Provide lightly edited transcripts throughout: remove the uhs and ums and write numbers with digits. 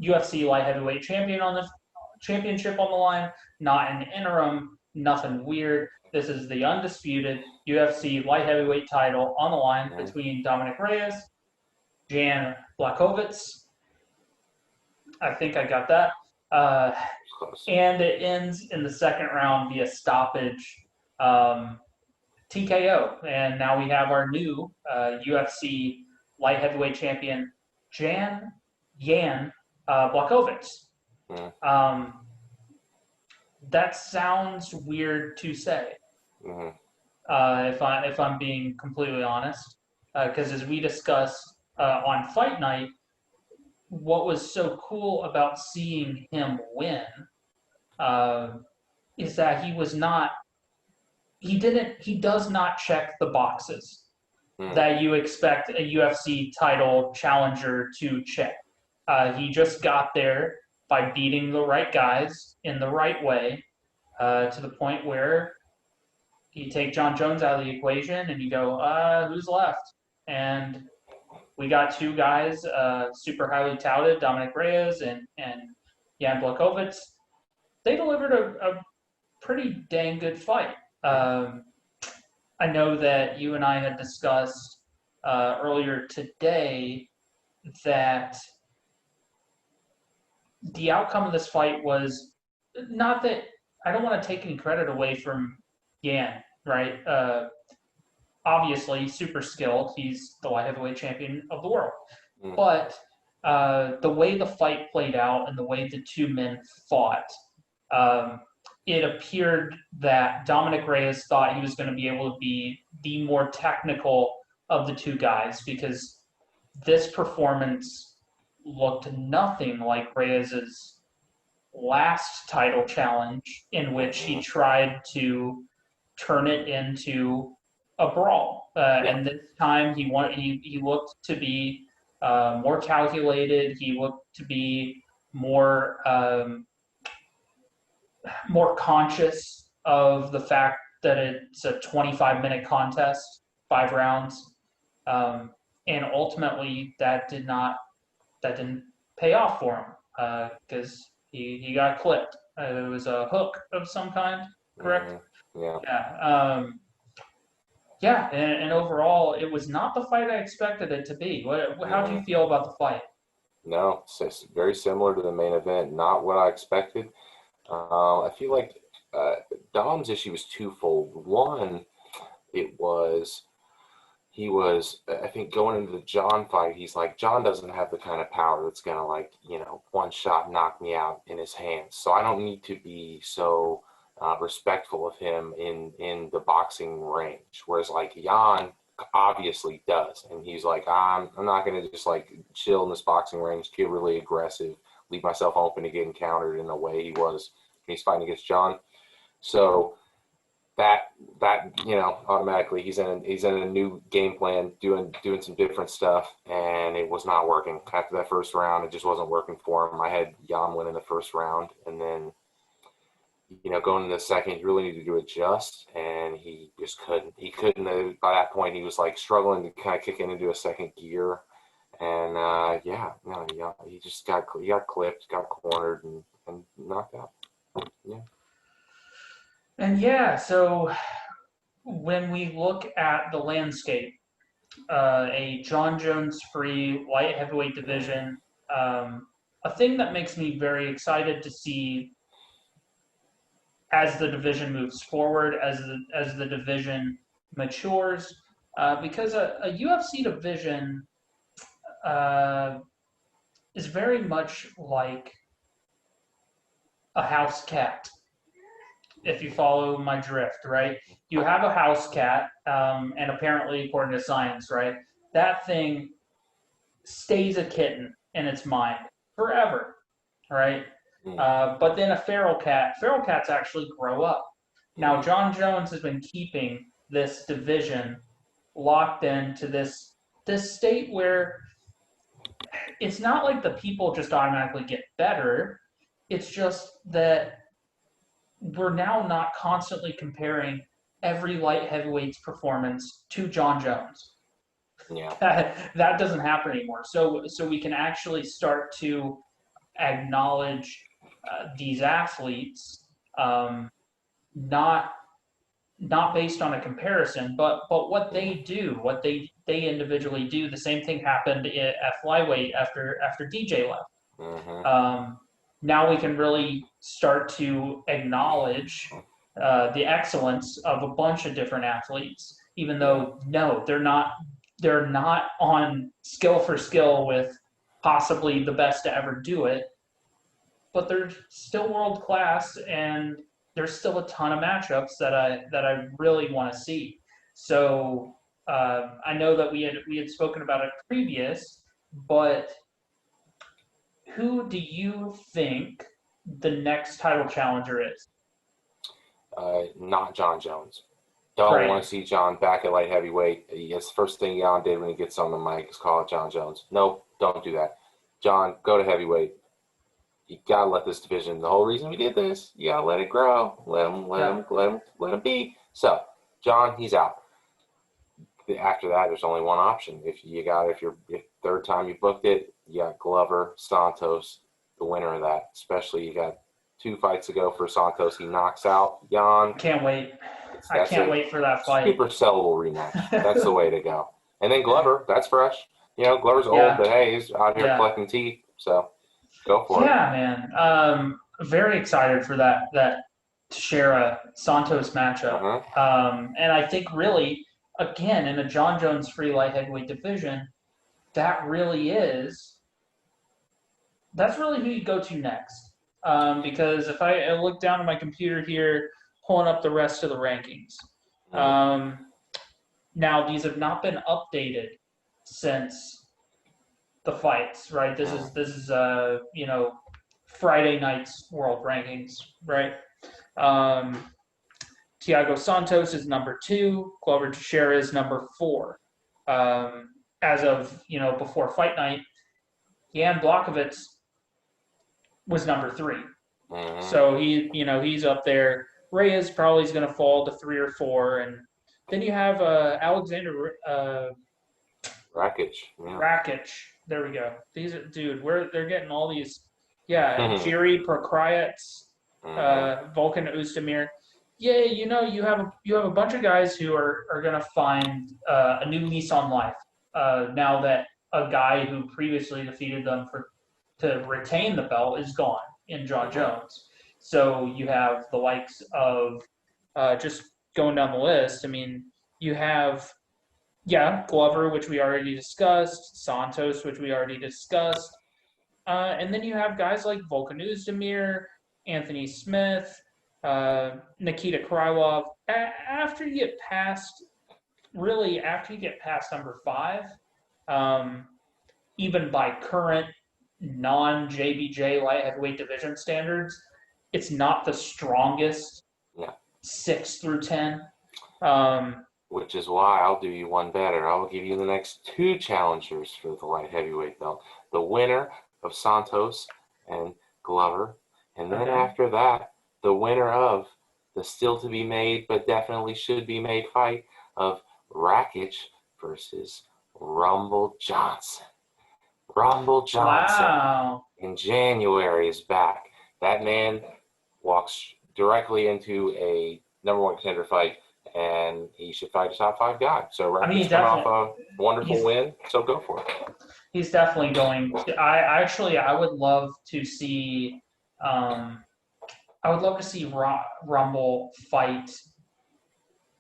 UFC light heavyweight championship on the line, not an interim, nothing weird. This is the undisputed UFC light heavyweight title on the line between Dominic Reyes, Jan Blachowicz. I think I got that. And it ends in the second round via stoppage, TKO. And now we have our new UFC light heavyweight champion, Jan Blachowicz. That sounds weird to say, if I'm being completely honest, because as we discussed on Fight Night, what was so cool about seeing him win is that he does not check the boxes that you expect a UFC title challenger to check. He just got there by beating the right guys in the right way, to the point where you take John Jones out of the equation and you go, who's left? And we got two guys, super highly touted, Dominic Reyes and Jan Blachowicz. They delivered a pretty dang good fight. I know that you and I had discussed earlier today that the outcome of this fight was not that I don't want to take any credit away from Jan, right? Obviously, super skilled. He's the light heavyweight champion of the world. But the way the fight played out and the way the two men fought, it appeared that Dominic Reyes thought he was going to be able to be the more technical of the two guys, because this performance looked nothing like Reyes's last title challenge, in which he tried to turn it into a brawl. And this time he looked to be more calculated. He looked to be more conscious of the fact that it's a 25-minute contest, 5 rounds, and ultimately that didn't pay off for him, because he got clipped. It was a hook of some kind, correct? Yeah. And overall, it was not the fight I expected it to be. How do you feel about the fight? No, it's very similar to the main event. Not what I expected. I feel like Dom's issue was twofold. One, he was, I think, going into the John fight, he's like, John doesn't have the kind of power that's going to, one shot knock me out in his hands. So I don't need to be so respectful of him in the boxing range. Whereas, Jan obviously does. And he's like, I'm not going to just, chill in this boxing range, get really aggressive, leave myself open to getting countered in the way he was when he's fighting against John. So that automatically he's in a new game plan, doing some different stuff, and it was not working. After that first round, it just wasn't working for him. I had Jan win in the first round, and then going into the second, he really needed to adjust, and he just couldn't. He couldn't. By that point, he was struggling to kind of kick into a second gear, and he just got clipped, got cornered, and knocked out. Yeah. And so when we look at the landscape, a John Jones-free light heavyweight division, a thing that makes me very excited to see as the division moves forward, as the division matures, because a UFC division is very much like a house cat. If you follow my drift, right? You have a house cat, and apparently, according to science, right, that thing stays a kitten in its mind forever, right? But then feral cats actually grow up. Now, John Jones has been keeping this division locked into this state where it's not like the people just automatically get better. It's just that we're now not constantly comparing every light heavyweight's performance to John Jones. Yeah. That doesn't happen anymore. So we can actually start to acknowledge these athletes, not based on a comparison, but what they do, what they individually do. The same thing happened at flyweight after DJ left. Now we can really start to acknowledge the excellence of a bunch of different athletes, even though no, they're not on skill for skill with possibly the best to ever do it, but they're still world class, and there's still a ton of matchups that I really want to see. So I know that we had spoken about it previous, but who do you think the next title challenger is? Not John Jones. Don't Right. want to see John back at light heavyweight. Yes, the first thing Jan did when he gets on the mic is call out John Jones. Nope, don't do that. John, go to heavyweight. You gotta let this division. The whole reason we did this, you gotta let it grow. Let him be. So, John, he's out. After that, there's only one option. If your third time you booked it, you got Glover, Santos, the winner of that. Especially you got 2 fights to go for Santos. He knocks out Jan. Can't wait. I can't wait for that fight. Super sellable rematch. That's the way to go. And then Glover, that's fresh. Glover's old, but hey, he's out here collecting teeth. So go for it. Yeah, man. Very excited for that Teixeira Santos matchup. And I think really, again, in a John Jones free light heavyweight division, that's really who you go to next. Because if I look down at my computer here, pulling up the rest of the rankings. Now, these have not been updated since the fights, right? This is Friday night's world rankings, right? Thiago Santos is number 2. Glover Teixeira is number 4. As of before fight night, Jan Blachowicz was number 3. So he's up there. Reyes probably is going to fall to 3 or 4, and then you have Alexander Rakic. Rakic. There we go. They're getting all these. Yeah, Jiri Prokryats, Volkan Oezdemir. Yeah, you have a bunch of guys who are going to find a new lease on life now that a guy who previously defeated them to retain the belt is gone in John Jones. So you have the likes of just going down the list. I mean, you have Glover, which we already discussed, Santos, which we already discussed, and then you have guys like Volkan Oezdemir, Anthony Smith, Nikita Krylov. After you get past number 5, even by current non-JBJ light heavyweight division standards, it's not the strongest 6 through 10. Which is why I'll do you one better. I will give you the next 2 challengers for the light heavyweight belt. The winner of Santos and Glover. And then after that, the winner of the still to be made but definitely should be made fight of Rakic versus Rumble Johnson. Rumble Johnson in January is back. That man walks directly into a number 1 contender fight, and he should fight a top 5 guy. So Rakic's coming off a wonderful win, so go for it. He's definitely going. I would love to see. Rumble fight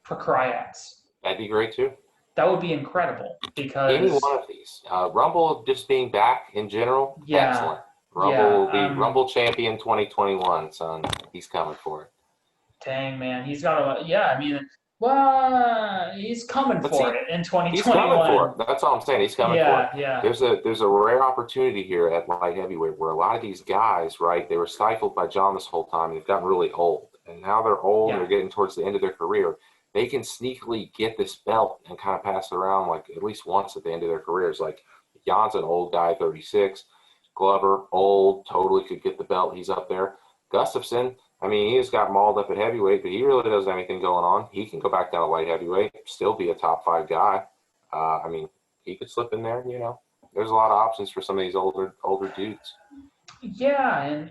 Prokryats. That'd be great too. That would be incredible because any one of these. Rumble just being back in general, excellent. Rumble will be Rumble champion 2021, son. He's coming for it. Dang, man, he's got he's coming for it in 2021. He's coming for it. That's all I'm saying. He's coming for it. Yeah. There's a rare opportunity here at light heavyweight where a lot of these guys, right, they were stifled by John this whole time, and they've gotten really old. And now they're old, and they're getting towards the end of their career. They can sneakily get this belt and kind of pass it around like at least once at the end of their careers. Like Jan's an old guy, 36. Glover, old, totally could get the belt. He's up there. Gustafsson, he just got mauled up at heavyweight, but he really doesn't have anything going on. He can go back down to light heavyweight, still be a top 5 guy. He could slip in there, There's a lot of options for some of these older dudes. Yeah,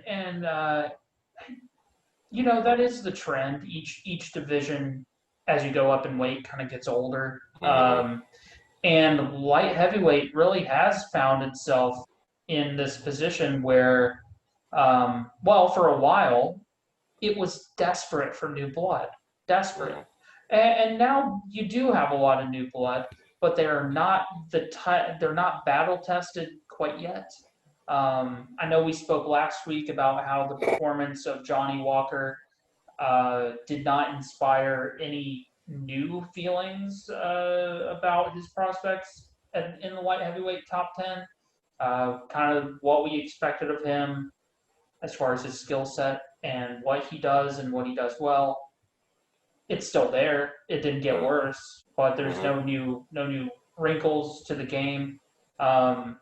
that is the trend. Each division, as you go up in weight, kind of gets older. Hmm. And light heavyweight really has found itself in this position where, well, for a while, it was desperate for new blood, desperate. Hmm. And now you do have a lot of new blood, but they are not they're not battle tested quite yet. I know we spoke last week about how the performance of Johnny Walker did not inspire any new feelings about his prospects in the light heavyweight top 10. Kind of what we expected of him as far as his skill set and what he does and what he does well. It's still there. It didn't get worse, but there's Hmm. no new wrinkles to the game. Um,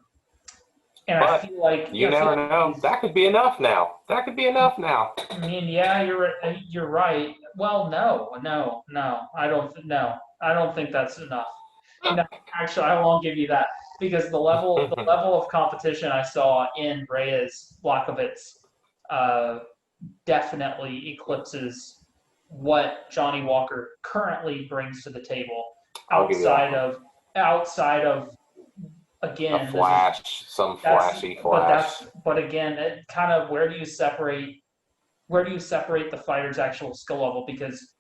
and I But feel like you never know. he's. That could be enough now. That could be enough now. I mean, yeah, you're right. Well, no. I don't think that's enough. No, actually, I won't give you that because the level of competition I saw in Reyes Blachowicz uh, definitely eclipses what Johnny Walker currently brings to the table. I'll give you that Outside one. of outside of A again, this is flash, some that's flashy flash. but again, it kind of where do you separate the fighter's actual skill level? Because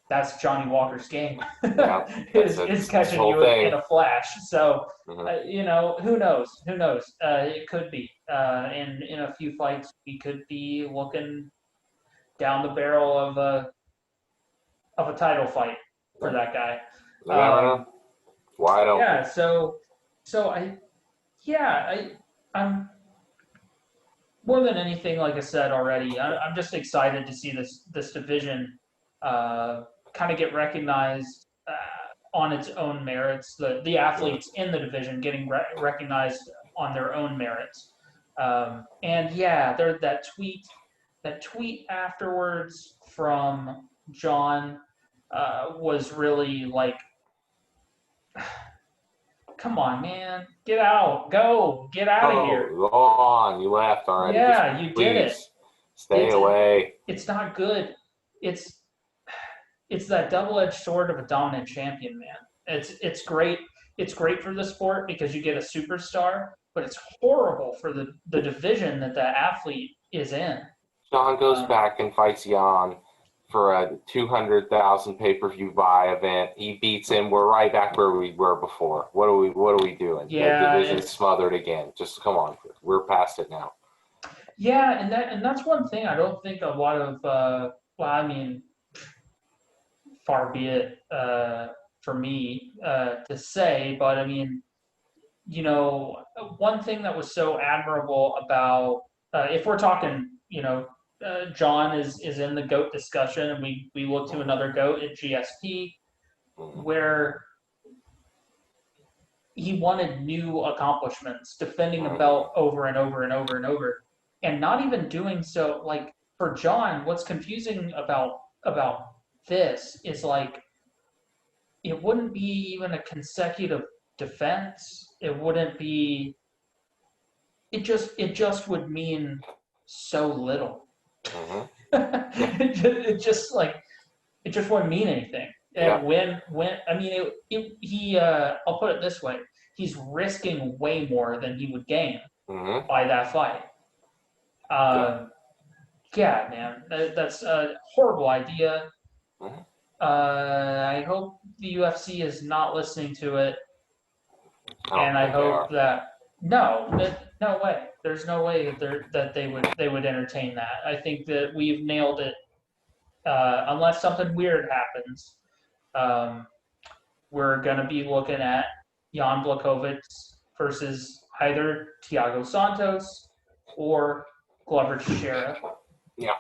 that's Johnny Walker's game Yeah, is that's the catching whole you in thing. a flash. So Hmm. who knows? Who knows? It could be in a few fights we could be looking down the barrel of a title fight for Yeah, that guy. you never know. Um, Wide yeah. open. So I'm more than anything, like I said already, I'm just excited to see this division kind of get recognized on its own merits. The Hmm. athletes in the division getting recognized on their own merits. And yeah, there that tweet afterwards from John was really like, come on, man, get out, get out of here. Go on. You laughed already. Just Yeah, you did it. please stay It's away. it's not good. It's it's that double-edged sword of a dominant champion, man. It's great. It's great for the sport because you get a superstar, but it's horrible for the division that the athlete is in. Sean goes Um, back and fights Jan for a 200,000 pay-per-view buy event. He beats him. We're right back where we were before. What are we doing? The yeah, division's smothered again. Just come on. We're past it now. yeah, and that's one thing I don't think a lot of well, I mean, far be it for me to say, but I mean, one thing that was so admirable about if we're talking, John is in the GOAT discussion, and we look to Mm-hmm. another GOAT at GSP Mm-hmm. where he wanted new accomplishments, defending a Mm-hmm. belt over and over and over and over, and not even doing so. Like for John, what's confusing about this is like it wouldn't be even a consecutive defense. It wouldn't be it just would mean so little. Mm-hmm. Yeah. It just wouldn't mean anything. Yeah. And when I mean he I'll put it this way, he's risking way more than he would gain Mm-hmm. by that fight. Yeah. Uh, yeah, man, that's a horrible idea. Mm-hmm. I hope the UFC is not listening to it, I don't and I think they hope are. that no way. There's no way that they would entertain that. I think that we've nailed it. Unless something weird happens, um, we're gonna be looking at Jan Blachowicz versus either Thiago Santos or Glover Teixeira. Yeah.